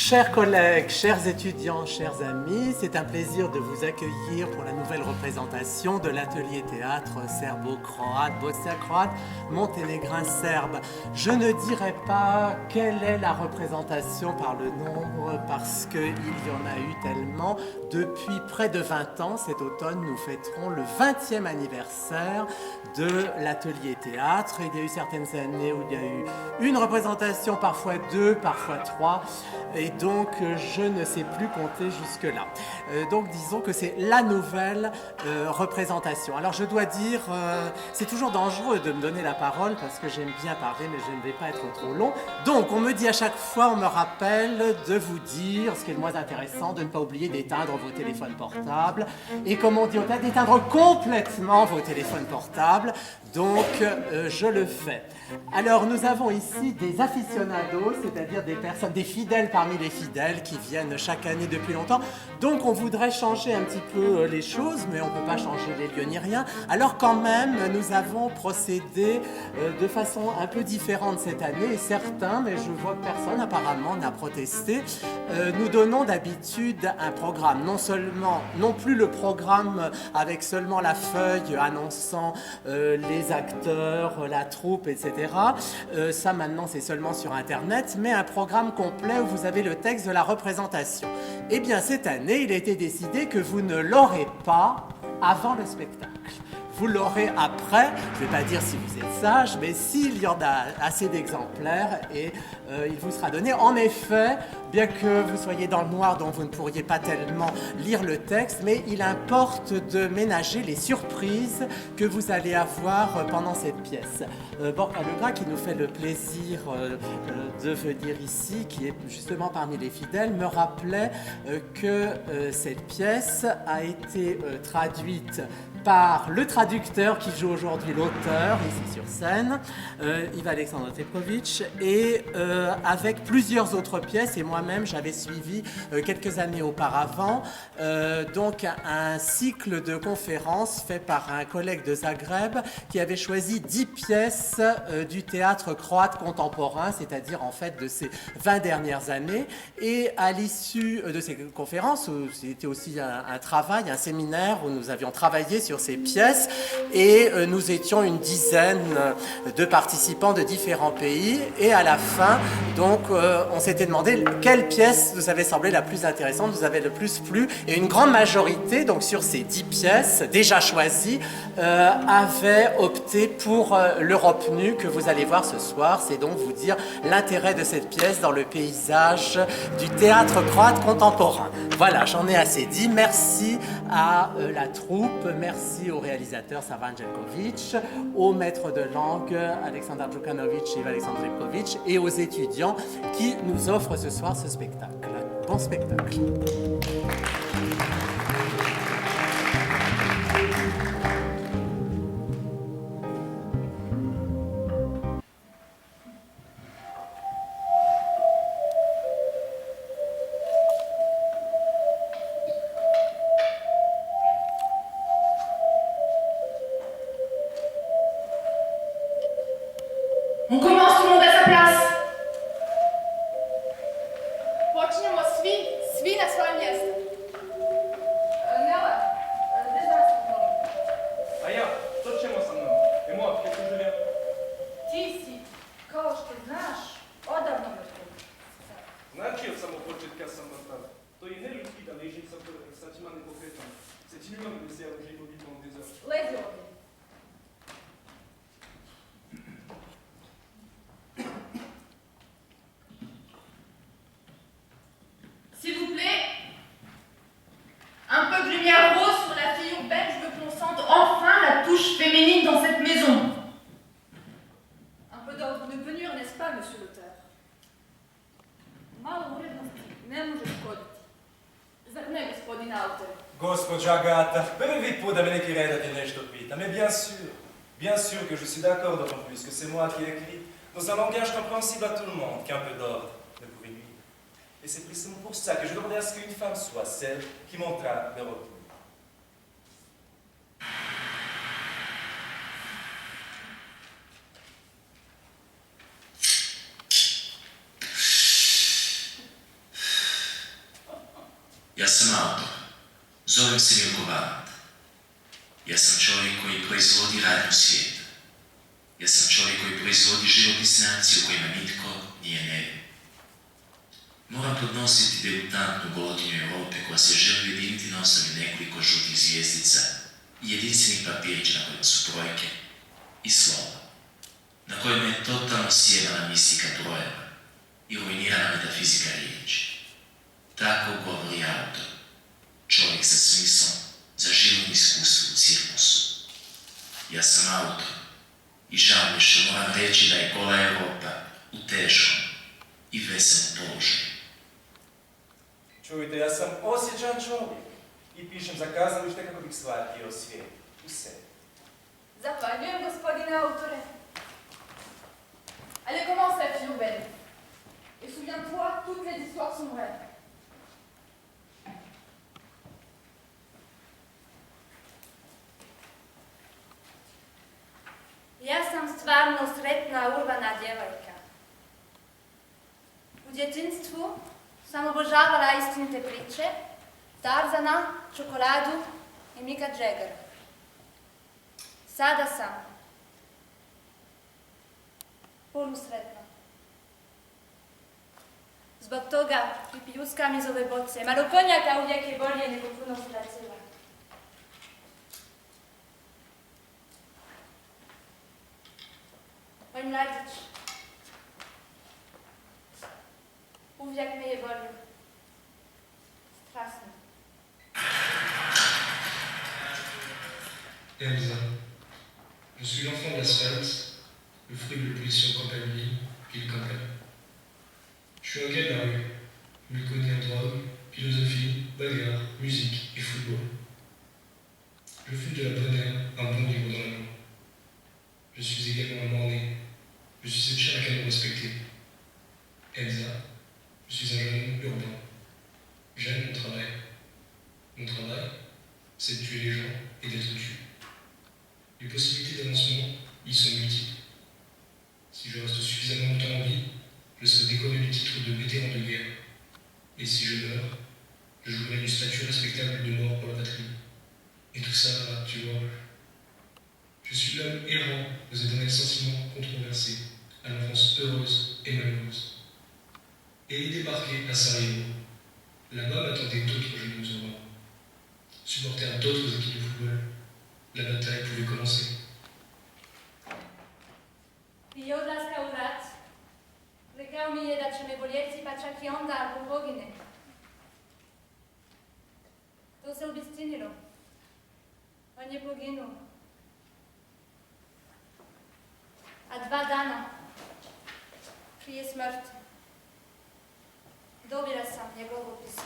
Chers collègues, chers étudiants, chers amis, c'est un plaisir de vous accueillir pour la nouvelle représentation de l'atelier théâtre serbo-croate, bosnien-croate, monténégrin serbe. Je ne dirai pas quelle est la représentation par le nombre parce qu'il y en a eu tellement. Depuis près de 20 ans, cet automne, nous fêterons le 20e anniversaire de l'atelier théâtre. Il y a eu certaines années où il y a eu une représentation, parfois deux, parfois trois. Et donc, je ne sais plus compter jusque-là. Donc, disons que c'est la nouvelle représentation. Alors, je dois dire, c'est toujours dangereux de me donner la parole parce que j'aime bien parler, mais je ne vais pas être trop long. Donc, on me dit à chaque fois, on me rappelle de vous dire, ce qui est le moins intéressant, de ne pas oublier d'éteindre vos téléphones portables. Et comme on dit au théâtre, d'éteindre complètement vos téléphones portables. Donc, je le fais. Alors, nous avons ici des aficionados, c'est-à-dire des personnes, des fidèles parmi les fidèles qui viennent chaque année depuis longtemps. Donc, on voudrait changer un petit peu les choses, mais on ne peut pas changer les lieux ni rien. Alors, quand même, nous avons procédé de façon un peu différente cette année. Et certains, mais je vois que personne apparemment n'a protesté, nous donnons d'habitude un programme. Non plus le programme avec seulement la feuille annonçant les acteurs, la troupe, etc. Ça maintenant c'est seulement sur internet, mais un programme complet où vous avez le texte de la représentation. Eh bien cette année, il a été décidé que vous ne l'aurez pas avant le spectacle. Vous l'aurez après, je ne vais pas dire si vous êtes sage, mais s'il y en a assez d'exemplaires, et il vous sera donné. En effet, bien que vous soyez dans le noir, donc vous ne pourriez pas tellement lire le texte, mais il importe de ménager les surprises que vous allez avoir pendant cette pièce. Borka Legra, qui nous fait le plaisir de venir ici, qui est justement parmi les fidèles, me rappelait que cette pièce a été traduite par le traducteur qui joue aujourd'hui l'auteur, ici sur scène, Ivan Alexandre Tepovic, et avec plusieurs autres pièces, et moi-même j'avais suivi quelques années auparavant, donc un cycle de conférences fait par un collègue de Zagreb qui avait choisi 10 pièces du théâtre croate contemporain, c'est-à-dire en fait de ces 20 dernières années, et à l'issue de ces conférences, c'était aussi un travail, un séminaire où nous avions travaillé sur ces pièces et nous étions une dizaine de participants de différents pays et à la fin donc on s'était demandé quelle pièce nous avait semblé la plus intéressante, nous avait le plus plu et une grande majorité donc sur ces 10 pièces déjà choisies avait opté pour l'Europe nue que vous allez voir ce soir. C'est donc vous dire l'intérêt de cette pièce dans le paysage du théâtre croate contemporain. Voilà, j'en ai assez dit. Merci à la troupe, merci au réalisateur Savan Jelkovic, au maître de langue Aleksandar Djukanovic et Alexandre Ivkovic et aux étudiants qui nous offrent ce soir ce spectacle. Bon spectacle. On commence, tout le monde à sa place. Počinjemo svi na svoje mjesto. Nela, déjà se molim. A ja, što ćemo sa mnom? I moi, qu'est-ce que je viens? Ti si, kao što znaš, odavno me tu. Znači od samog početka sam na pravi. To je neljudski da ležim sa tima nepokretom. C'est inhumain de laisser allonger vos vies pendant des heures. Lezi ovdje. S'il vous plaît, un peu de lumière rose sur la fille urbaine, je veux qu'on sente enfin la touche féminine dans cette maison. Un peu d'ordre ne peut nuire, n'est-ce pas, monsieur l'auteur? Malo urednosti ne može škoditi. Zar ne, gospodine autor? Gospođa Agata, prvi put da me neki redatelj nešto pita, mais bien sûr que je suis d'accord, d'autant plus que c'est moi qui ai écrit dans un langage compréhensible à tout le monde, qu'un peu d'ordre ne pouvait nuire. Et c'est précisément pour ça que je demandais à ce qu'une femme soit celle qui montra le retour. Ja sam autor. Zovem se Milko Valant. Ja sam čovjek koji proizvodi radnju svijeta. Ja sam čovjek koji proizvodi živopisne akcije u kojima nitko nije nevin. Moram podnositi debutantnu golotinju Europe koja se želi ujediniti na osnovi nekoliko žutih zvijezdica i jedinstvenih papirića na kojima su brojke i slova, na kojima je totalno sjebana mistika brojeva i ruinirana metafizika riječi. Tako govori autor, čovjek sa smislom za životno iskustvo u cirkusu. Ja sam autor i žao mi što moram reći da je gola Europa u teškom i veselom položaju. Čujte, ja sam osjećan čovjek i pišem za kazalište kako bih shvatio svijet u sebi. Zahvaljujem, gospodine autore. Allez, comment ça, fille belle? Et souviens-toi, toutes les histoires sont vraies. Ja sam stvarno sretna urbana djevojka. U djetinjstvu sam obožavala istinite priče, Tarzana, čokoladu i Mika Jaggera. Sada sam polusretna. Zbog toga i pljuskam iz ove boce. Malo konjaka uvijek je bolje nego puno stracila. Moj mladić, uvijek me je volio. Strasno. Elsa, je suis l'enfant de l'asphalte, le fruit de l'opposition campagne-ville, ville-campagne. Je suis un gars de la rue, mieux connu en drogue, philosophie, bagarre, musique et football. Je fume de la bonne herbe, un bon livre dans la main. Je suis également un mort-né. Je suis cette chair à canon respectée. Elsa, je suis un jeune homme urbain. J'aime mon travail. Mon travail, c'est de tuer les gens et d'être tué. Les possibilités d'avancement y sont multiples. Si je reste suffisamment longtemps en vie, je serai décoré du titre de vétéran de guerre. Et si je meurs, je jouerai une statue respectable de mort pour la patrie. Et tout ça, tu vois, je suis l'homme errant aux éternels sentiments controversés, à l'enfance heureuse et malheureuse. Et il débarquait à Sarajevo. Là-bas m'attendaient d'autres jeunes urbains, supporters d'autres équipes de football. La bataille pouvait commencer. I odlaska u rat. Rekao mi je da će me voljeti pa čak i onda ako pogine. To se obistinilo. On je poginuo. A 2 dana prije smrti dobila sam njegovo pismo.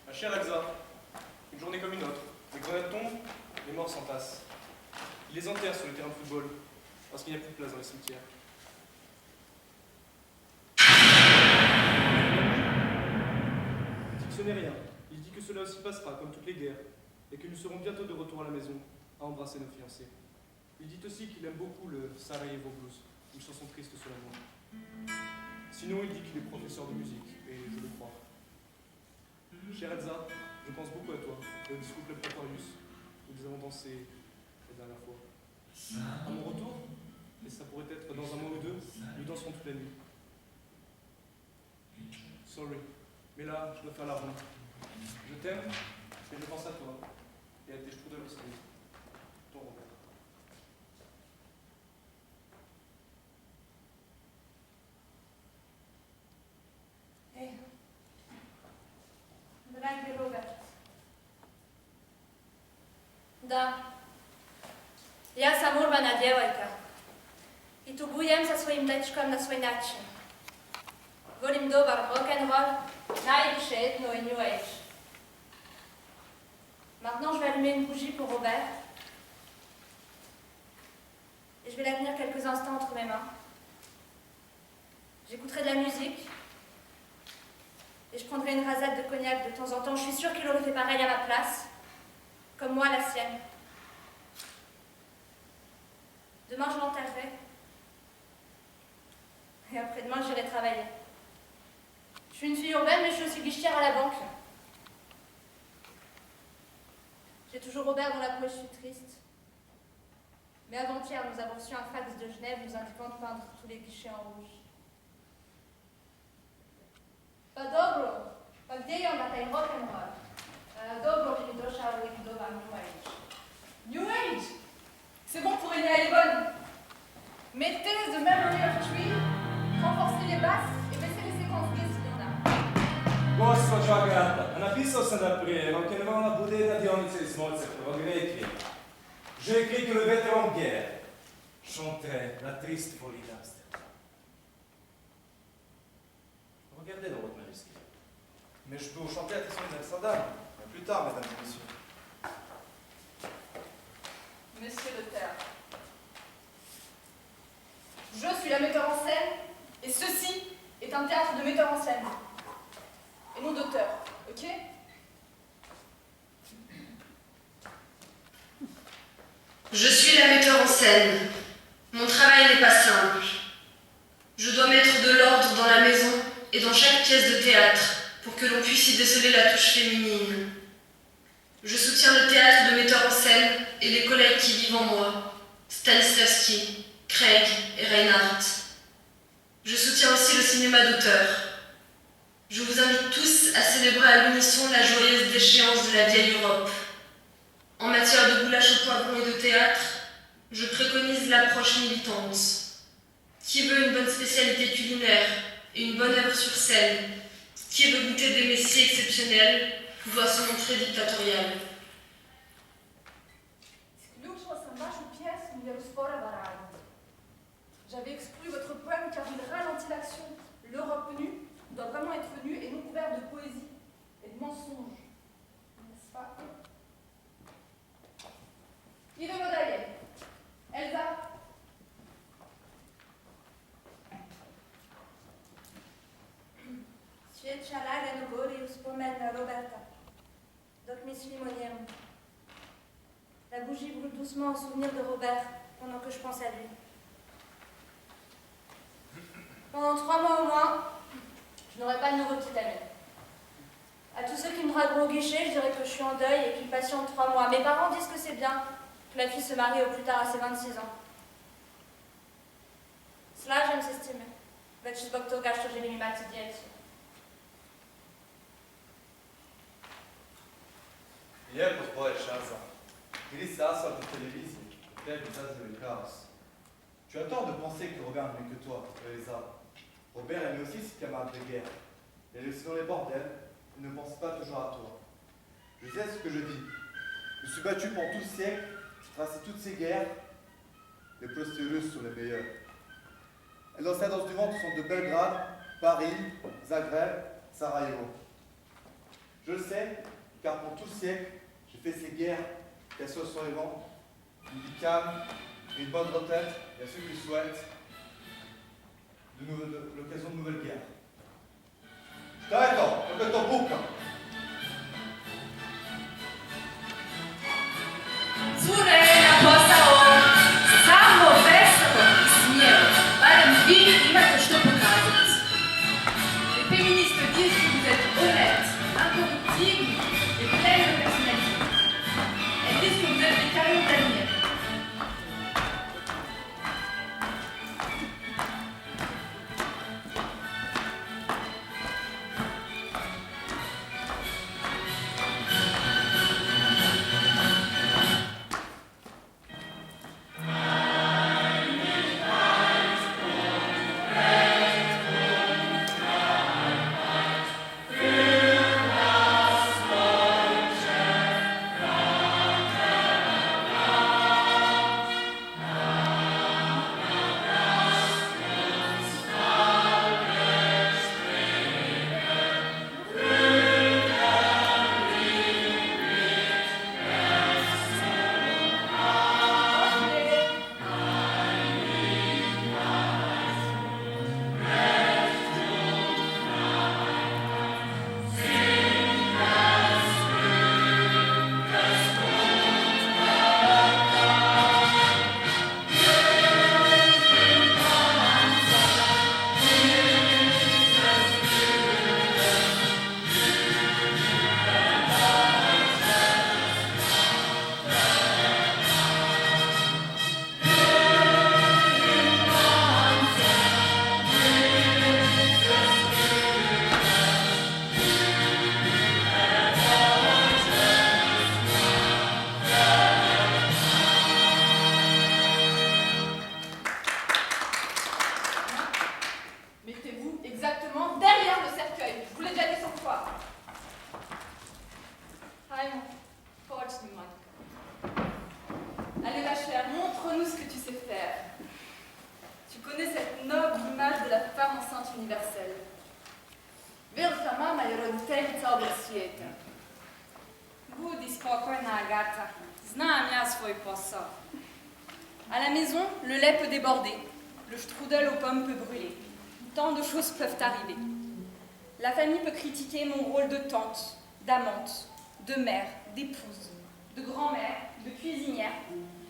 Ma chère Elsa, une journée comme une autre. Les grenades tombent, les morts s'entassent. Ils les enterrent sur les terrains de football, parce qu'il n'y a plus de place dans les cimetières. Il dit que ce n'est rien. Il dit que cela aussi passera, comme toutes les guerres, et que nous serons bientôt de retour à la maison, à embrasser nos fiancés. Il dit aussi qu'il aime beaucoup le Sarajevo Blues, une chanson triste sur l'amour. Sinon, il dit qu'il est professeur de musique, et je le crois. Chère Elsa, je pense beaucoup à toi et au discours Club Praetorius où nous avons dansé la dernière fois. À mon retour, et ça pourrait être dans un mois ou 2, nous danserons toute la nuit. Sorry, mais là, je dois faire la ronde. Je t'aime et je pense à toi et à tes strudels aussi. Ton Robert. Dragi Robert. Da, ja sam urbana djevojka i tugujem sa svojim dečkom na svoj način. Volim dobar rock'n'roll, najviše ethno et new age. Maintenant, je vais allumer une bougie pour Robert et je vais la tenir quelques instants entre mes mains. J'écouterai de la musique et je prendrai une rasade de cognac de temps en temps. Je suis sûre qu'il aurait fait pareil à ma place, comme moi la sienne. Demain, je l'enterrerai. Et après-demain, j'irai travailler. Je suis une fille urbaine, mais je suis aussi guichetière à la banque. J'ai toujours Robert dans la poche, je suis triste. Mais avant-hier, nous avons reçu un fax de Genève nous indiquant de peindre tous les guichets en rouge. Pa dobro, pa gdje je onda taj rock'n'roll? Dobro, je mi došao u doba New Age. New Age! C'est bon pour une Yvonne. Mettez The Memory of Tree, renforcez les basses et baissez les séquences G s'il y en a. Gospođo Agata, napisao sam da prije rock'n'rolla bude jedna dionica iz Mozartovog rekvijema. J'ai écrit que le vétéran de guerre chanterait la triste folie d'Amsterdam. Regardez dans votre manuscrit. Mais je peux vous chanter la triste folie d'Amsterdam. Plus tard, mesdames et messieurs. Monsieur le théâtre. Je suis la metteur en scène, et ceci est un théâtre de metteur en scène. Et non d'auteur, ok? Je suis la metteur en scène. Mon travail n'est pas simple. Je dois mettre de l'ordre dans la maison et dans chaque pièce de théâtre pour que l'on puisse y déceler la touche féminine. Je soutiens le théâtre de metteur en scène et les collègues qui vivent en moi, Stanislavski, Craig et Reinhardt. Je soutiens aussi le cinéma d'auteur. Je vous invite tous à célébrer à l'unisson la joyeuse déchéance de la vieille Europe. En matière de goulash au poivron et de théâtre, je préconise l'approche militante. Qui veut une bonne spécialité culinaire et une bonne œuvre sur scène, qui veut goûter des messies exceptionnels, doit se montrer dictatorial. Isključila sam vašu pjesmu jer usporava rad. J'avais exclu votre poème car il ralentit l'action. L'Europe nue doit vraiment être nue et non couverte de poésie et de mensonges. N'est-ce pas? Idemo dalje. Elza. Svijet šalagano gori u spomen na Roberta. Donc Miss Limonium. La bougie brûle doucement au souvenir de Robert pendant que je pense à lui. Pendant 3 mois au moins, je n'aurai pas de nouveau petit ami. À tous ceux qui me dragueront au guichet, je dirais que je suis en deuil et qu'ils patientent 3 mois. Mes parents disent que c'est bien que la fille se marie au plus tard à ses 26 ans. Slažem se s time, već zbog toga što želim imati djecu. Lijepo tvoje, Šarza. Gris asphalt de télévision, tel visage de chaos. Tu as tort de penser que Robert n'est mieux que toi, Teresa. Robert aimait aussi ses camarades de guerre. Il est aussi dans les bordels, il ne pense pas toujours à toi. Je sais ce que je dis. Je suis battu pendant tout le siècle, j'ai tracé toutes ces guerres. Les postes russes sont les meilleurs. Les ascendances du ventre sont de Belgrade, Paris, Zagreb, Sarajevo. Je le sais, car pendant tout le siècle, j'ai fait ces guerres, qu'elles soient sur les vents, une vie calme, une bonne retraite, et à ceux qui souhaitent l'occasion de nouvelles guerres. Je t'arrête, on ton bouc. Cure na posao, samo veselo i smjelo, barem vi imate što pokazati. Les féministes disent que vous êtes honnête, incorruptible et pleine de personnalité. Elles disent que vous êtes des camions d'avenir. Raymond, почни, Monica. Allez, ma chère, montre-nous ce que tu sais faire. Tu connais cette noble image de la femme enceinte universelle. Velika mama je roditeljica oba svijeta. Budi spokojna, Agatha. Znam ja svoj posao. À la maison, le lait peut déborder. Le strudel aux pommes peut brûler. Tant de choses peuvent arriver. La famille peut critiquer mon rôle de tante, d'amante, de mère, d'épouse, de grand-mère, de cuisinière.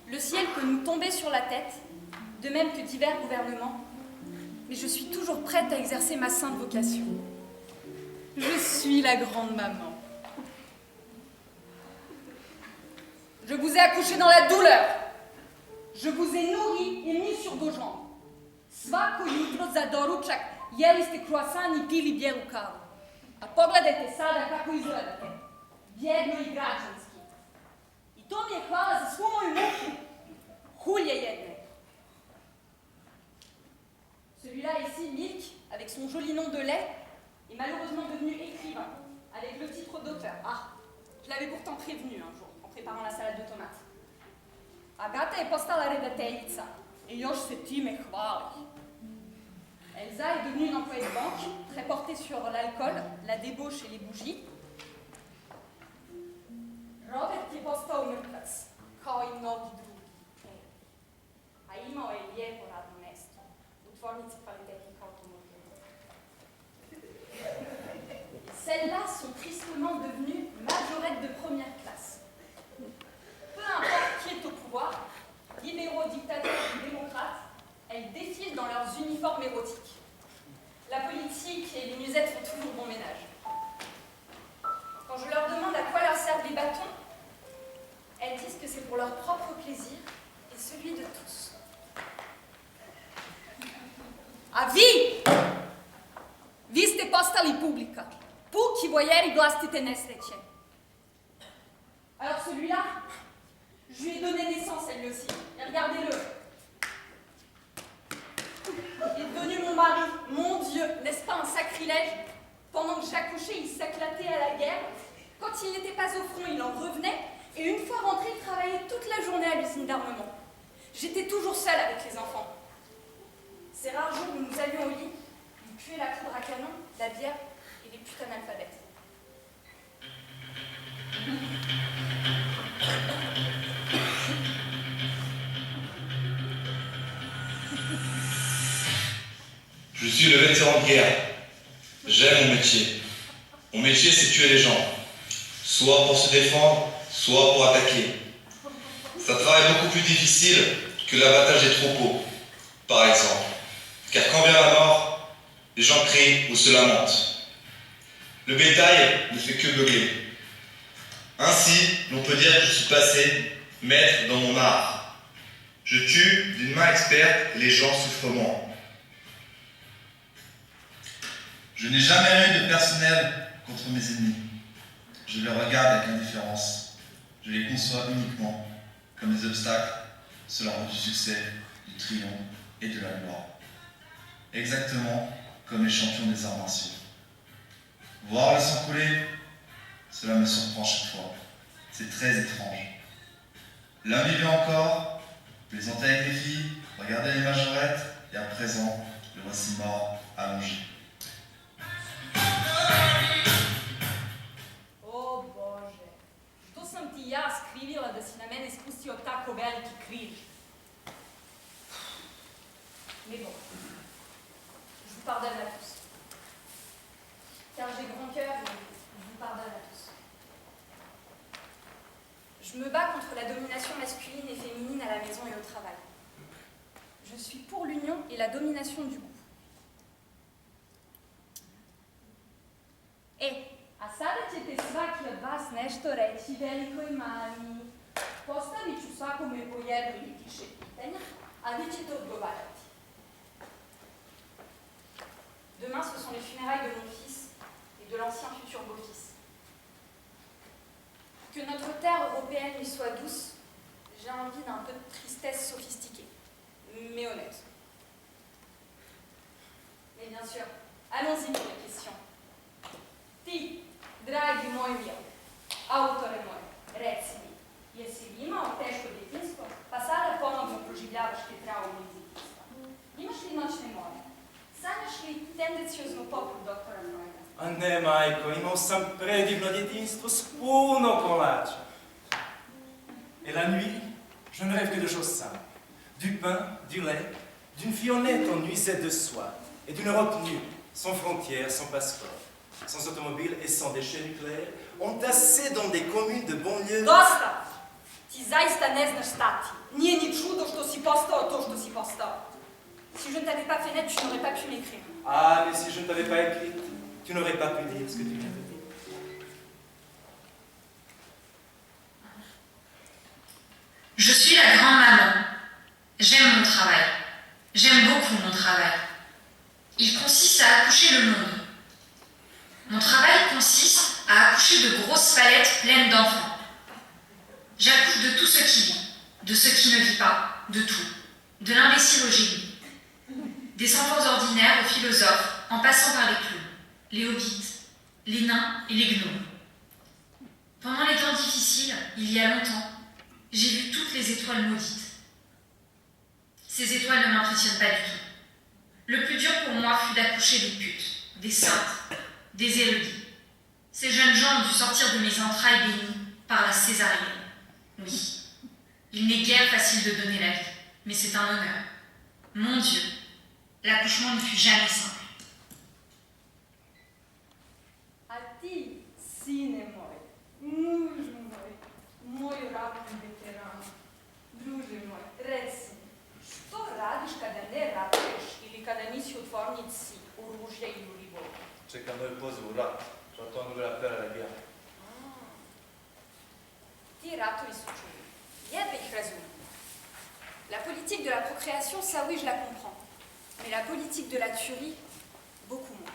Le ciel peut nous tomber sur la tête, de même que divers gouvernements. Mais je suis toujours prête à exercer ma sainte vocation. Je suis la grande maman. Je vous ai accouché dans la douleur. Je vous ai nourri et mis sur vos jambes. Svako jutro za doručak jeli ste croissant i pili bijelu kavu. A pogledajte sada kako izgledate. Bjedno i građanski. I to mi je hvala za svu moju muku. Hulje jedne. Celui-là ici, Milk, avec son joli nom de lait, est malheureusement devenu écrivain, avec le titre d'auteur. Ah, je l'avais pourtant prévenu un jour, en préparant la salade de tomates. Agata je postala redateljica et još se time hvali. Elsa est devenue une employée de banque, très portée sur l'alcool, la débauche et les bougies. Robert je postao mrtvac, kao i mnogi drugi. A imao je lijepo radno mesto u tvornici kvalitetnih automobila. Celles-là sont tristement devenues majorettes de première classe. Peu importe qui est au pouvoir, libéraux, dictateurs ou démocrates, elles défilent dans leurs uniformes érotiques. La politique et les musettes font toujours bon ménage. Quand je leur demande à quoi leur servent les bâtons, elles disent que c'est pour leur propre plaisir et celui de tous. A vi! Vi ste postali publika. Puki voyeri glastite nesreće. Alors celui-là, je lui ai donné naissance, elle aussi. Et regardez-le. Il est devenu mon mari, mon Dieu. N'est-ce pas un sacrilège? Pendant que j'accouchais, il s'éclatait à la guerre. Quand il n'était pas au front, il en revenait. Et une fois rentré, il travaillait toute la journée à l'usine d'armement. J'étais toujours seule avec les enfants. Ces rares jours où nous allions au lit, il puait la poudre à canon, la bière et les putains d'alphabètes. Je suis le vétéran de guerre. J'aime mon métier. Mon métier, c'est tuer les gens. Soit pour se défendre, soit pour attaquer. C'est un travail beaucoup plus difficile que l'abattage des troupeaux, par exemple. Car quand vient la mort, les gens crient ou se lamentent. Le bétail ne fait que beugler. Ainsi, l'on peut dire que je suis passé maître dans mon art. Je tue d'une main experte les gens souffrement. Je n'ai jamais eu de personnel contre mes ennemis. Je les regarde avec indifférence. Je les conçois uniquement comme des obstacles sur la route du succès, du triomphe et de la gloire. Exactement comme les champions des arts martiaux. Voir le sang couler, cela me surprend chaque fois. C'est très étrange. L'un vivait encore, plaisantait avec les filles, regardait les majorettes, et à présent, le voici mort, allongé. O Bože, što sam ti ja skrivila da si na mene spustio tako veliki križ? Mais bon, je vous pardonne à tous. Car j'ai grand cœur et je vous pardonne à tous. Je me bats contre la domination masculine et féminine à la maison et au travail. Je suis pour l'union et la domination du goût. A sada ćete svaki od vas nešto reći velikoj mami. Postavit ću svakome po jedno ili više pitanja, a vi ćete odgovarati. Demain, ce sont les funérailles de mon fils et de l'ancien futur beau-fils. Que notre terre européenne lui soit douce, j'ai envie d'un peu de tristesse sophistiquée, mais honnête. Mais bien sûr, allons-y pour les questions. Ti, dragi moj mil, Autore moj, reci mi, jesi li imao teško djetinjstvo, pa sada ponovno proživljavaš te traume iz djetinjstva? Imaš li noćne more? Sanjaš li tendencioznu poput doktora Freuda? A ne, majko, imao sam predivno djetinjstvo s puno kolača. Et la nuit, je ne rêve que de choses simples. Du pain, du lait, d'une fille honnête en nuisette de soie, et d'une Europe nue, sans frontières, sans passeport, sans automobile et sans déchets nucléaires, entassés dans des communes de banlieue. Dosta! Ti zaista ne znaš stati. Nije ni čudo što si postao to što si postao. Si je ne t'avais pas fait naître, tu n'aurais pas pu l'écrire. Ah, mais si je ne t'avais pas écrite, tu n'aurais pas pu dire ce que tu viens de dire. Je suis la grand-maman. J'aime mon travail. J'aime beaucoup mon travail. Il consiste à accoucher le monde. Mon travail consiste à accoucher de grosses palettes pleines d'enfants. J'accouche de tout ce qui vit, de ce qui ne vit pas, de tout. De l'imbécile au génie. Des enfants ordinaires aux philosophes, en passant par les clowns, les hobbits, les nains et les gnomes. Pendant les temps difficiles, il y a longtemps, j'ai vu toutes les étoiles maudites. Ces étoiles ne m'impressionnent pas du tout. Le plus dur pour moi fut d'accoucher des putes, des saintes, des érudits. Ces jeunes gens ont dû sortir de mes entrailles bénies par la césarienne. Oui, il n'est guère facile de donner la vie, mais c'est un honneur. Mon Dieu, l'accouchement ne fut jamais simple. A ti, sine moj, muž moj, moj ratni veteran, druže moj, reci, što radiš kada ne ratuješ ili kada nisi u tvornici oružja ili u ribovu? Čekam novi poziv u rat. J'attends un nouvel appel à la guerre. Ti ratovi su čuli. Jedva ih razumem. La politique de la procréation, ça oui, je la comprends. Mais la politique de la tuerie, beaucoup moins.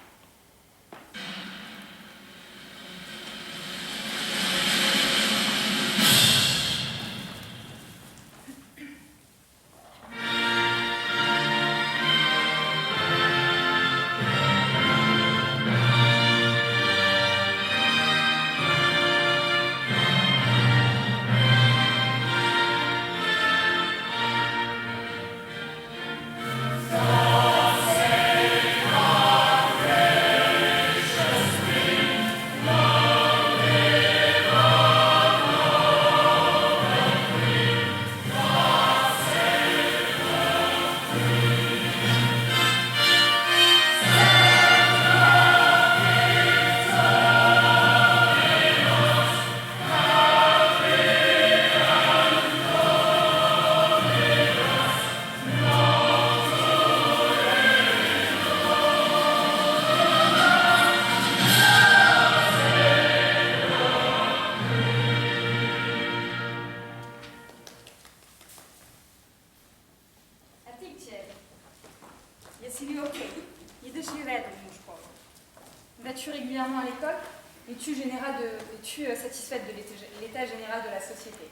Es-tu satisfaite de l'état général de la société?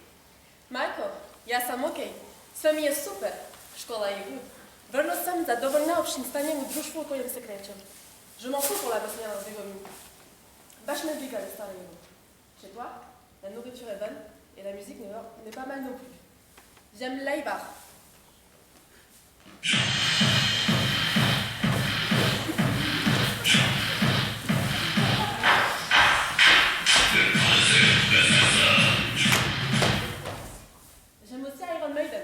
Majko, ja sam okej. Sve mi je super. Škola je good. Vrlo sam zadovoljna общим станjem u društvu u kojem se krećem. Je m'en fous pour la bosnienne des vomis. Baš me briga le stare niveau. Chez toi, la nourriture est bonne et la musique n'est pas mal non plus. J'aime l'Aibar. J'aime aussi Iron Maiden.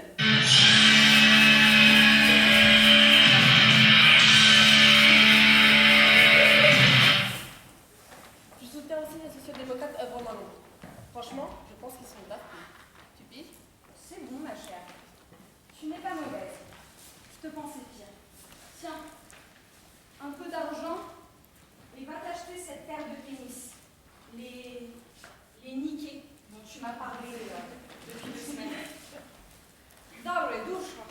Je soutiens aussi les sociodémocrates œuvrant dans le monde. Franchement, je pense qu'ils sont daft. Tu piges? C'est bon, ma chère. Tu n'es pas mauvaise. Je te pensais pire. Tiens, un peu d'argent et va t'acheter cette paire de tennis. Les Nike dont tu m'as parlé depuis 2 semaines. Dobro je, dušo.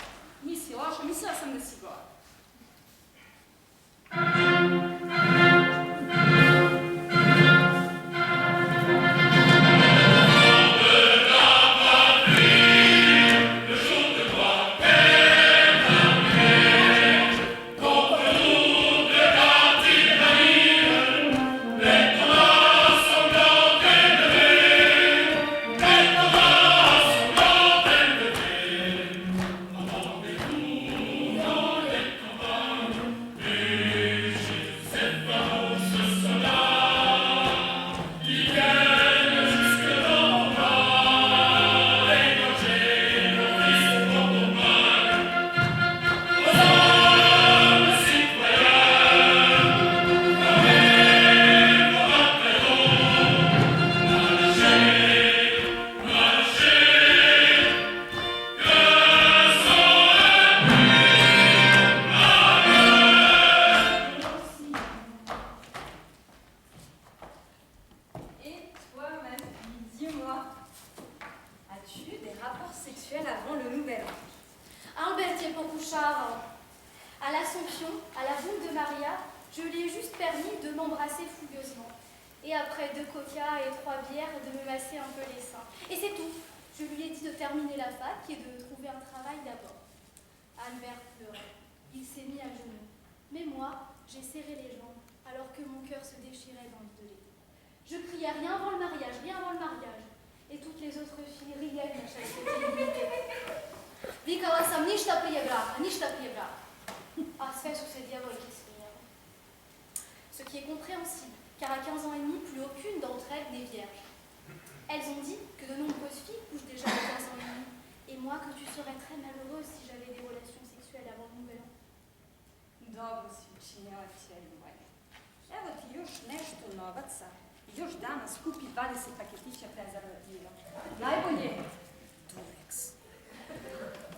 Nisi loša, mislila sam da si gora. Let's mon couchard. À l'Assomption, à la boum de Maria, je lui ai juste permis de m'embrasser fougueusement. Et après 2 coca et 3 bières, de me masser un peu les seins. Et c'est tout. Je lui ai dit de terminer la fac et de trouver un travail d'abord. Albert pleurait. Il s'est mis à genoux. Mais moi, j'ai serré les jambes, alors que mon cœur se déchirait d'envie de l'aider. Je criais rien avant le mariage, rien avant le mariage. Et toutes les autres filles riaient de ma chasteté limitée. Vikala sam ništa prije braka, ništa prije braka. Ah, sve su se djevojke smijale. Ce qui est compréhensible, car à 15 ans et demi, plus aucune d'entre elles n'est vierge. Elles ont dit que de nombreuses filles couchent déjà à 15 ans et demi, et moi que tu serais très malheureuse si j'avais des relations sexuelles avant le nouvel an. Dobro si učinila, ćelju moja. Evo ti još nešto novaca. Još danas kupi 20 paketića prezervativa. Najbolje je Durex.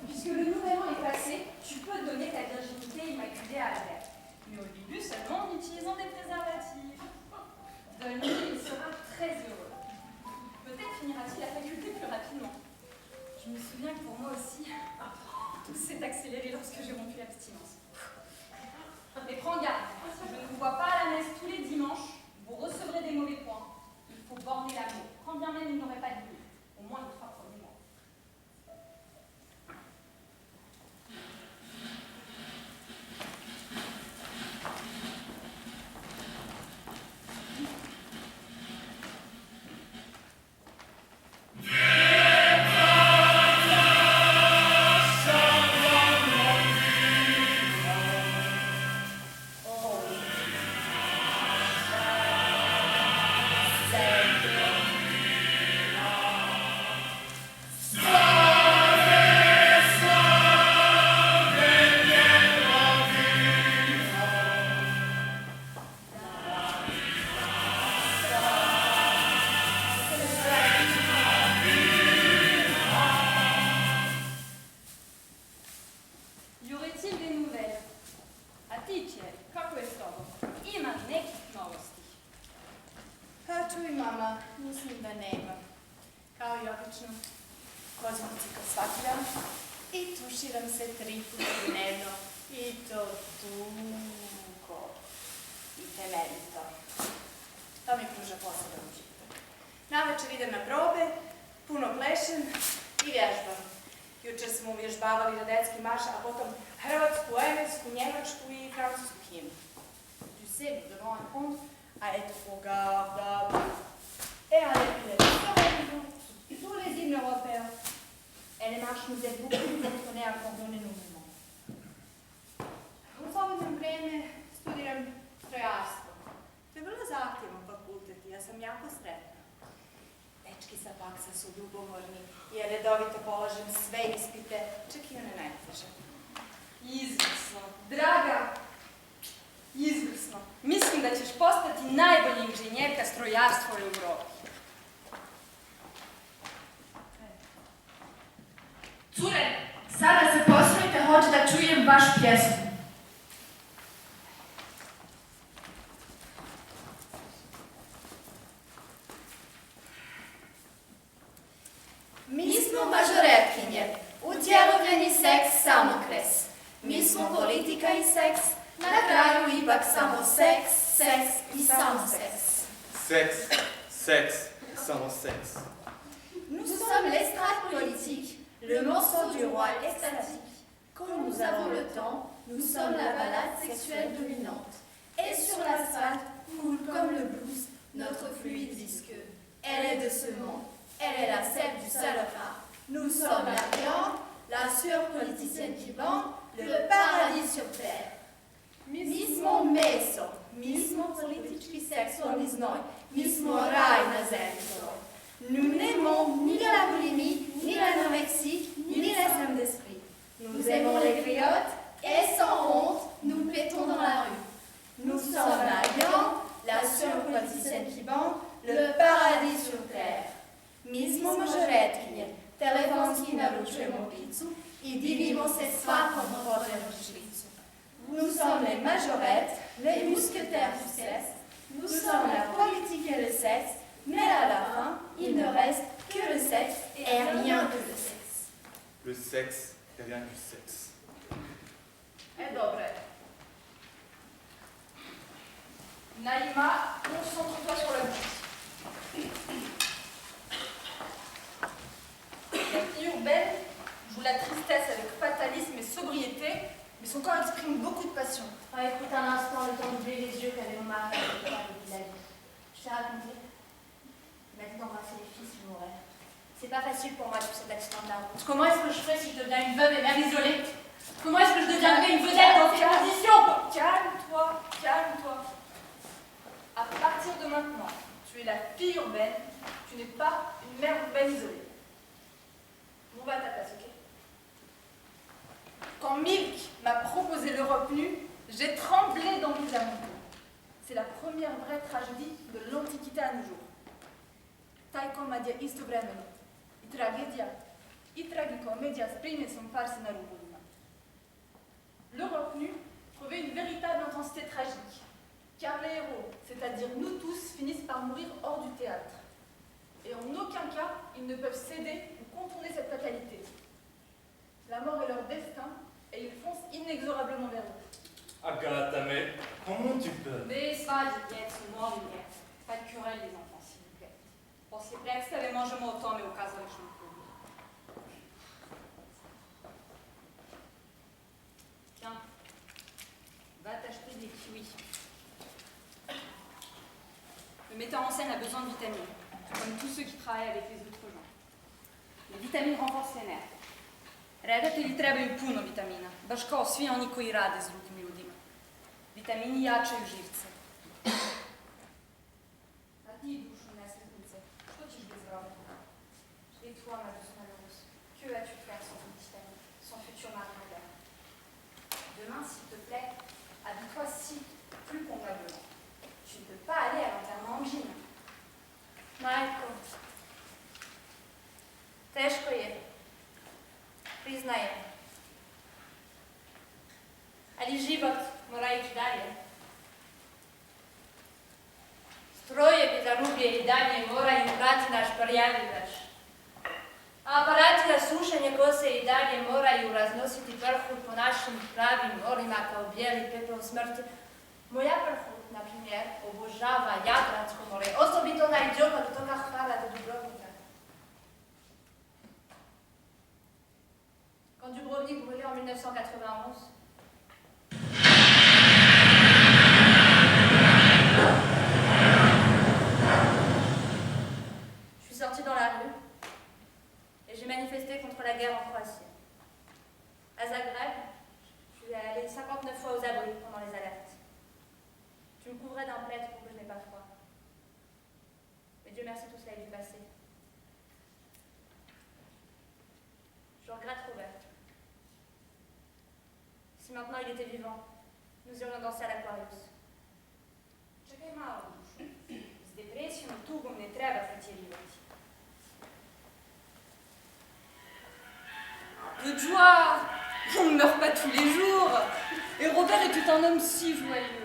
Puisque le nouvel an est passé, tu peux donner ta virginité immaculée à Albert. Mais au début seulement en utilisant des préservatifs. Donne-lui, il sera très heureux. Peut-être finira-t-il la faculté plus rapidement. Je me souviens que pour moi aussi, tout s'est accéléré lorsque j'ai rompu l'abstinence. Mais prends garde, si je ne vous vois pas à la messe tous les dimanches, vous recevrez des mauvais points. Il faut borner l'amour, quand bien même il n'aurait pas de limite, au moins les 3 premiers mois. Navečer idem na probe, puno plešem i vježbam. Jučer smo uvježbavali radetski marš, a potom hrvatsku, englesku, njemačku i francusku himnu. Tu sais, nous devons apprendre à être au garde et à l'éclair. Tous les hymnes européens. Et les marches nous aident beaucoup nous entraîner à coordonner nos mouvements. U slobodno vrijeme studiram strojarstvo. To je vrlo zahtjevan fakultet i ja sam jako sretna. Dečki sa faksa su ljubomorni i ja redovito polažem sve ispite, čak i one najteže. Izvrsno. Draga, izvrsno. Mislim da ćeš postati najbolji inženjerka strojarstva u Europi. Cure, sada se posmijte, hoću da čujem vašu pjesmu. Mi smo mažoretkinje, utjelovljeni seks samokres. Mi smo politika i seks, na kraju ipak samo seks, seks i samo seks. Sexe, sexe, sans sexe. Nous sommes l'estrade politique, le morceau du roi extatique. Quand nous avons le temps, nous sommes la balade sexuelle dominante. Et sur l'asphalte coule comme le blues notre fluide visqueux. Elle est de ce monde, elle est la sève du salopard. Nous sommes la viande, la sueur politicienne qui bande, le paradis sur terre. Mi smo meso, mi smo politički seksualni znoj, mi smo raj na zemlji. Nous n'aimons ni la boulimie, ni l'anorexie, ni l'extrême d'esprit. Nous aimons les griottes et sans honte, nous pétons dans la rue. Nous sommes la viande, la sueur politicienne qui bande, le paradis sur terre. Mi smo mažoretkinje, telefonski naručujemo picu i divimo se svakom otvorenom švicu. Nous sommes les majorettes, les mousquetaires du sexe. Nous sommes la politique et le sexe, mais à la fin, il ne reste que le sexe et rien que le sexe. Le sexe et rien que le sexe. Dobre. Naïma, concentre-toi sur le but. La fille urbaine joue la tristesse avec fatalisme et sobriété, mais son corps exprime beaucoup de passion. Ah, écoute un instant, le temps d'ouvrir les yeux qu'avait mon mari avec la vie. Je t'ai raconté. Il m'a dit d'embrasser les filles si je mourais. C'est pas facile pour moi tout cet accident de la route. Comment est-ce que je ferais si je deviens une veuve et mère isolée? Comment est-ce que je deviendrais une vedette dans ces conditions? Calme-toi, calme-toi. À partir de maintenant, tu es la fille urbaine, tu n'es pas une mère urbaine isolée. On va à ta place, ok? Quand Milk m'a proposé le revenu, j'ai tremblé d'envie de la monter. C'est la première vraie tragédie de l'Antiquité à nos jours. Taj komad je istovremeno i tragédia, i tragikomédia s primjesom farse na rubovima. Le revenu revêt une véritable intensité tragique, car les héros, c'est-à-dire nous tous, finissent par mourir hors du théâtre. Et en aucun cas, ils ne peuvent céder ou contourner cette fatalité. La mort est leur destin, et ils foncent inexorablement vers eux. Agatha, mais comment tu peux? Mais ça, Juliette, moi, Juliette. Pas de querelle, les enfants, s'il vous plaît. После представи можемо о томе у казалищnom klubu. Tiens, va t'acheter des kiwis. Le metteur en scène a besoin de vitamines, comme tous ceux qui travaillent avec les autres gens. Les vitamines renforcent les nerfs. Redatelji trebaju puno vitamina, baš kao svi oni koji rade s drugim ljudima. Vitamini jačaju živce. A ti, dušo nesretnice, što ćeš bez robe? Et toi, ma douce malheureuse, que vas-tu faire sans ton petit ami, son futur mari moderne? Demain, s'il te plaît, habille-toi si, plus convenablement. Tu ne peux pas aller à l'enterrement en jean. Majko, teško je. Priznajem. Ali život mora ići dalje. Strojevi za rublje i dalje moraju prati naš prljavi daš. A aparati za sušenje kose i dalje moraju raznositi prhut po našim pravim morima kao bijeli pepel smrti. Moja prhut, na primjer, obožava Jadransko more, osobito onaj dio pa do toga hvala do Dubrovnika. Quand Dubrovnik brûlait en 1991, je suis sortie dans la rue et j'ai manifesté contre la guerre en Croatie. À Zagreb, je suis allée 59 fois aux abris pendant les alertes. Tu me couvrais d'un plaid pour que je n'ai pas froid. Mais Dieu merci, tout cela est du passé. Je regrette Robert. Si maintenant il était vivant, nous irions danser à l'Aquarius. Čekaj malo, dušo. S depresijom i tugom ne treba pretjerivati. Peu de joie! On ne meurt pas tous les jours! Et Robert était un homme si joyeux.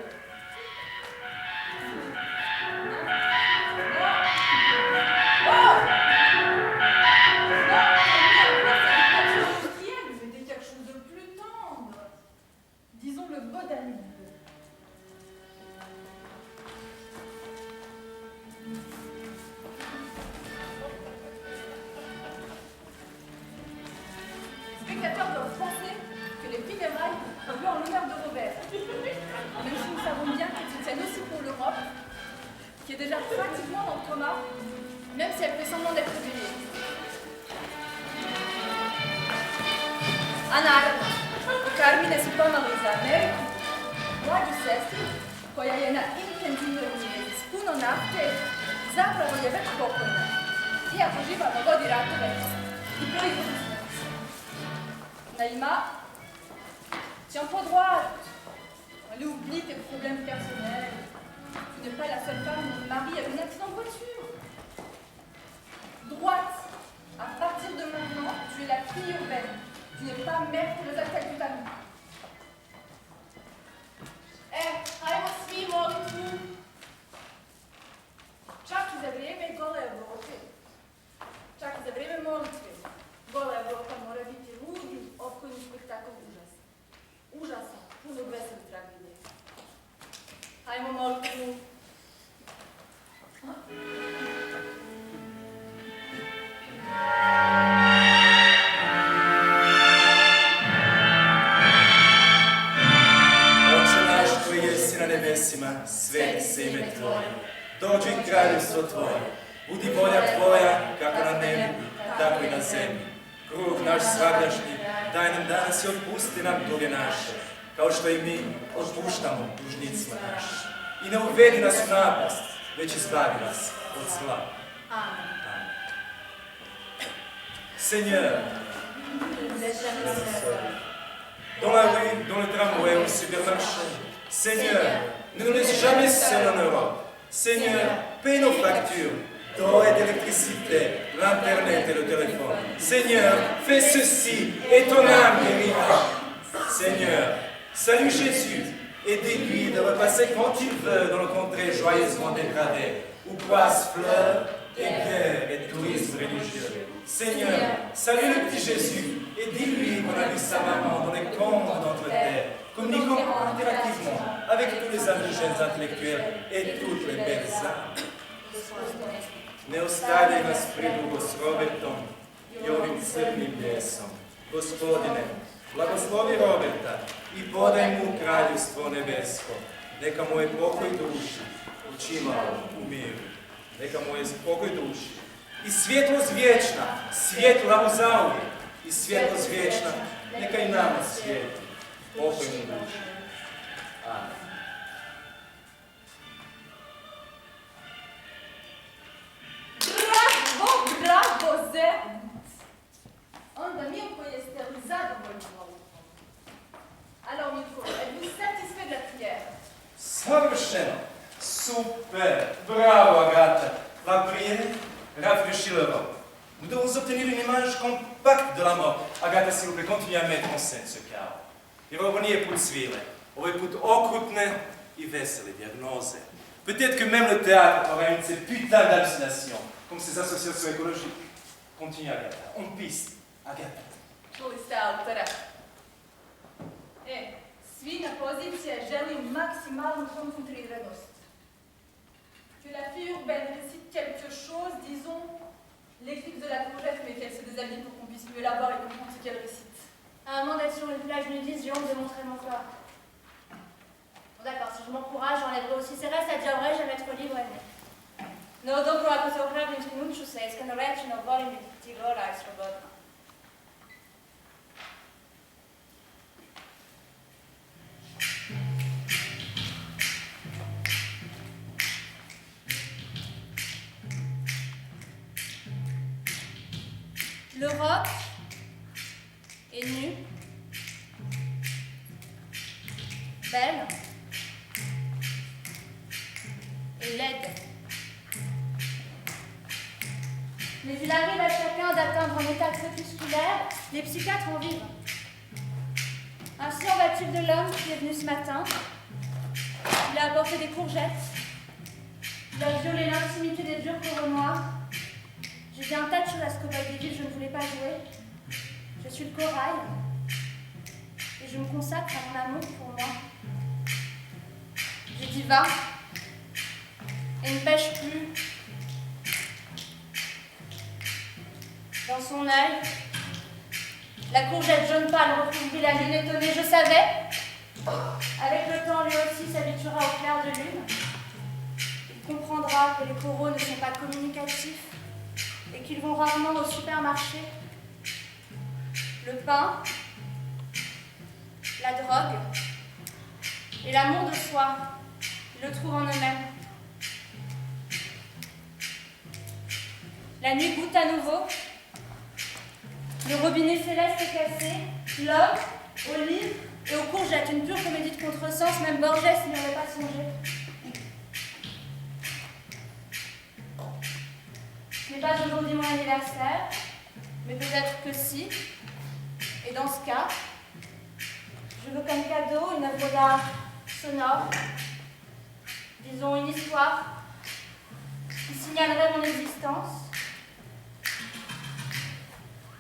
Disons le beau Danube. Les spectateurs doivent penser que les funérailles ont lieu en l'honneur de Robert. Même si nous savons bien qu'elles se tiennent aussi pour l'Europe, qui est déjà pratiquement dans le coma, même si elle fait semblant d'être réveillée. A naravno, Carmine si pomalo za Ameriku, mlađu sestru, koja je na intenzivnoj njezi s puno nafte, zapravo je već pokojna, iako živamo vodi ratove i proizvodi smrti. Naïma, tiens-toi droite, elle oublie tes problèmes personnels. Tu n'es pas la seule femme dont le mari a eu un accident de voiture. Droite, à partir de maintenant, tu es la fille urbaine. Tu n'es pas mère pour les attaques du talon. Hajmo svi molitvu. Čak i za vrijeme gole Evrope. Čak i za vrijeme molitve. Gola Evropa mora biti ludi, opkojni spektakl užasa. Užasa. carstvo Tvoje. Budi volja Tvoja, kako na nebu, tako i na zemlji. Kruh naš svagdašnji, daj nam danas i otpusti nam duge naše, kao što i mi otpuštamo dužnicima našim. I ne uvedi nas u napast, već izbavi nas od zla. Amen. Seigneur, dans la rue, dans le tramway, au supermarché, Seigneur, ne nous laisse jamais seuls en Europe. Seigneur, paie nos factures d'eau et d'électricité, l'internet et le téléphone. Seigneur, fais ceci et ton âme guérira. Seigneur, salue Jésus et dis-lui de repasser quand il veut dans le contrée joyeusement dégradé, où croissent fleurs et guerre et tourisme religieux. Seigneur, salue le petit Jésus et dis-lui qu'on a vu sa maman dans les combres d'entre-terre, communiquant interactivement avec tous les indigènes intellectuels et toutes les belles âmes. Ne ostavi nas pridugo s Robertom i ovim crnim ljesom. Gospodine, blagoslovi Roberta i podaj mu kraljevstvo nebesko. Neka mu je pokoj duši, učimao u miru. Neka mu je pokoj duši. I svjetlost vječna, svjetla mu zauvijek. I svjetlost vječna, neka i nama svijeti. Pokoj mu duši. Amen. Bravo, Zernitz! Onda Milko jeste li zadovoljni molitvom? Alors Milko, êtes-vous satisfait de la prière? Savršeno! Super! Bravo, Agatha! La prière rafraîchit l'Europe. Nous devons obtenir une image compacte de la mort. Agatha, s'il vous plaît, continuez à mettre en scène ce chaos. Jer ovo nije put svile. Ovo je put okrutne i vesele dijagnoze. Peut-être que même le théâtre aura une de ces putains d'hallucinations, comme ces associations écologiques. Continue, Agatha. On piste. Agatha. Čuli ste autora. Svi na pozicije želim maksimalnu koncentriranost. Que la fille urbaine récite quelque chose, disons, l'éclipse de la courgette, mais qu'elle se déshabille pour qu'on puisse mieux la voir et comprendre ce qu'elle récite. À un moment d'être sur une plage nudiste, j'ai honte de montrer mon corps. Bon d'accord, si je m'encourage, j'enlèverai aussi ces restes, à dire vrai, je vais mettre libre et No dobro, ako se ohrabrim, skinut ću se, iskreno rečeno, volim biti gola i slobodna. L'Europe est nue, belle et laide. Mais il arrive à chacun d'atteindre un état crépusculaire, les psychiatres en vivent. Ainsi en va-t-il de l'homme qui est venu ce matin. Il a apporté des courgettes, il a violé l'intimité des durs coraux noirs. J'ai dit un tas de choses à ce cobaye des villes, je ne voulais pas jouer. Je suis le corail et je me consacre à mon amour pour moi. J'ai dit va et ne pêche plus. Dans son œil, la courgette jaune pâle recouvrit la lune étonnée, je savais. Avec le temps, lui aussi s'habituera au clair de lune. Il comprendra que les coraux ne sont pas communicatifs et qu'ils vont rarement au supermarché. Le pain, la drogue et l'amour de soi, ils le trouvent en eux-mêmes. La nuit goûte à nouveau. Le robinet céleste est cassé. L'homme, aux livres et aux courgettes, une pure comédie de contresens, même Borges n'y aurait pas songé. Ce n'est pas aujourd'hui mon anniversaire, mais peut-être que si. Et dans ce cas, je veux comme cadeau une œuvre d'art sonore, disons une histoire qui signalerait mon existence.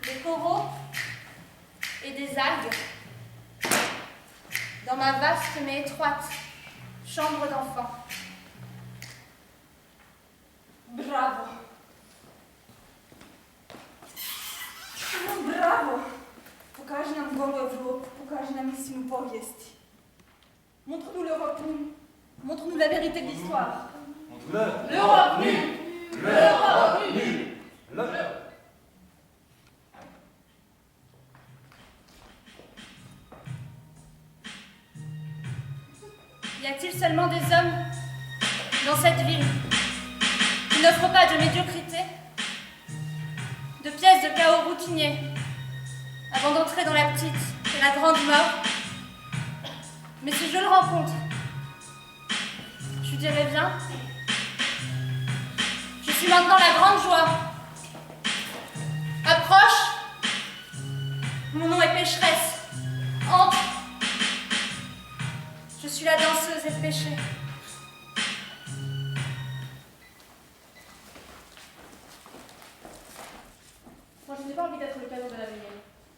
Des coraux et des algues dans ma vaste mais étroite chambre d'enfant. Bravo! Bravo! Pokaži nam golu Evropu, pokaži nam istinu povijesti. Montre-nous l'Europe nue. Montre-nous la vérité de l'histoire. Montre-le. L'Europe nue! L'Europe unie. Y a-t-il seulement des hommes dans cette ville qui n'offrent pas de médiocrité, de pièces de chaos routinier, avant d'entrer dans la petite et la grande mort? Mais si je le rencontre, je lui dirai bien, je suis maintenant la grande joie. Approche, mon nom est pécheresse, entre. Je suis la danseuse et le péché. Moi, je n'ai pas envie d'être le cadeau de l'avenir.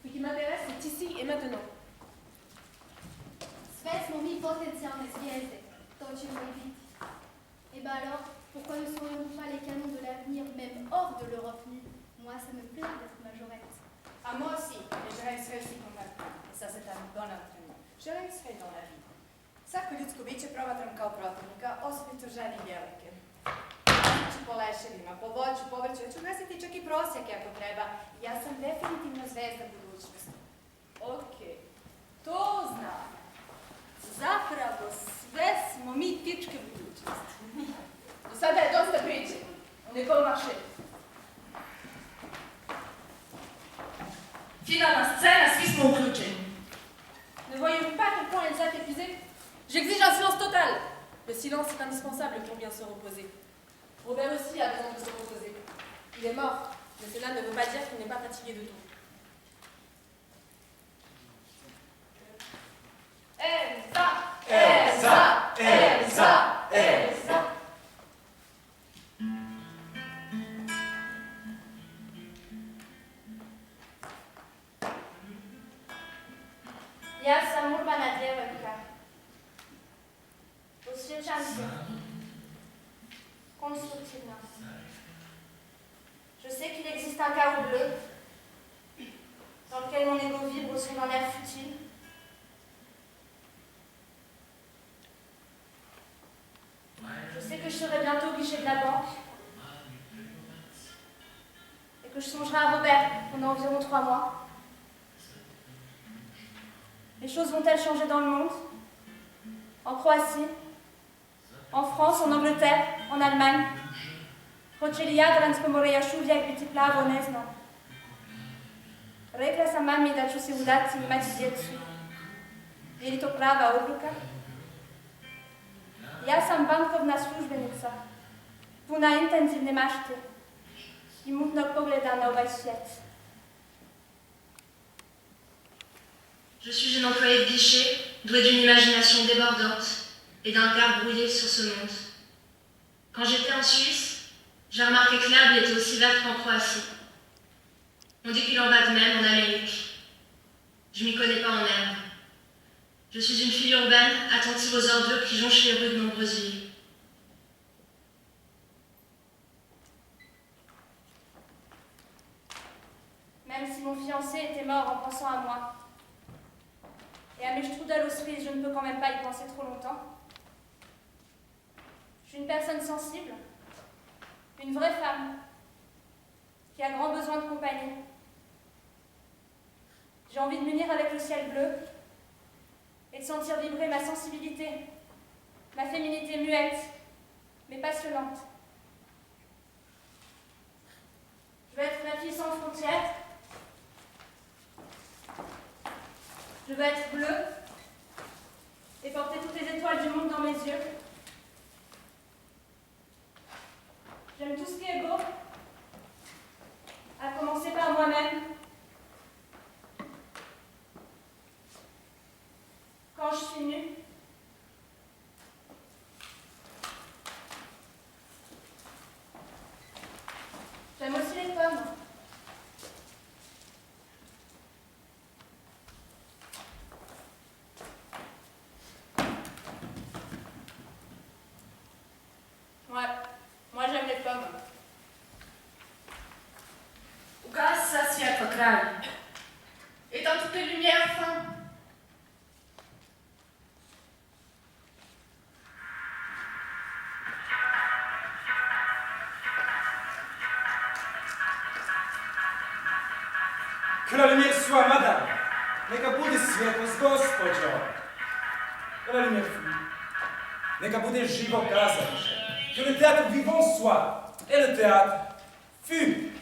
Ce qui m'intéresse, c'est ici et maintenant. Svet smo mi potencijalne zvijezde, to ćemo i biti. Et ben alors, pourquoi ne serions-nous pas les canons de l'avenir, même hors de l'Europe unie? Moi, ça me plaît d'être majorette. À moi aussi, et je réussirai aussi comme maintenant. Et ça, c'est un bon entraînement. Je réussirai dans la vie. Svako ljudsko biće promatram kao protivnika, osobito žene i djevojke. Ću po leševima, po voću, povrću, ću ugasiti čak i prosjake ako treba. Ja sam definitivno zvezda budućnosti. Okej, to znam. Zapravo sve smo mi tičke budućnosti. Do sada je dosta priče. On est pas marché. Finalna scena, svi smo uključeni. Ne voyez-vous pas à quel point Elsa est épuisée? J'exige un silence total. Le silence est indispensable pour bien se reposer. Robert aussi a besoin de se reposer. Il est mort, mais cela ne veut pas dire qu'il n'est pas fatigué de tout. Elsa, Elsa, Elsa, Elsa. Ja sam urbana djevojka. Osjećam se konstruktivna. Je sais qu'il existe un chaos bleu dans lequel mon ego vibre sous un air futile. Je sais que je serai bientôt au guichet de la banque et que je songerai à Robert pendant environ 3 mois. Les choses vont-elles changer dans le monde? En Croatie, en France, en Angleterre, en Allemagne? Hoće li Jadransko more još uvijek biti plavo, ne znam. Rekla sam mami da ću se udati i imati djecu. Je li to prava odluka? Ja sam bankovna službenica, puna intenzivne mašte i mutnog pogleda na ovaj svijet. Je suis une employée de guichet, douée d'une imagination débordante et d'un regard brouillé sur ce monde. Quand j'étais en Suisse, j'ai remarqué que l'herbe était aussi verte qu'en Croatie. On dit qu'il en va de même en Amérique. Je m'y connais pas en herbe. Je suis une fille urbaine, attentive aux ordures qui jonchent les rues de nombreuses villes. Même si mon fiancé était mort en pensant à moi, et à mes strudels aux cerises, je ne peux quand même pas y penser trop longtemps. Je suis une personne sensible, une vraie femme, qui a grand besoin de compagnie. J'ai envie de m'unir avec le ciel bleu et de sentir vibrer ma sensibilité, ma féminité muette, mais passionnante. Je veux être la fille sans frontières. Je veux être bleue et porter toutes les étoiles du monde dans mes yeux. J'aime tout ce qui est beau, à commencer par moi-même. Quand je suis nue, j'aime aussi les pommes. Ouais, moi j'aime les pommes. Ugasi sa svjetlo kraj. Et dans toutes les lumières, fin. Que la lumière soit, madame. Neka bude svjetlost, gospođo. Que la lumière flue. Neka bude živo kazalište. Que le théâtre vivant soit. Et le théâtre fut.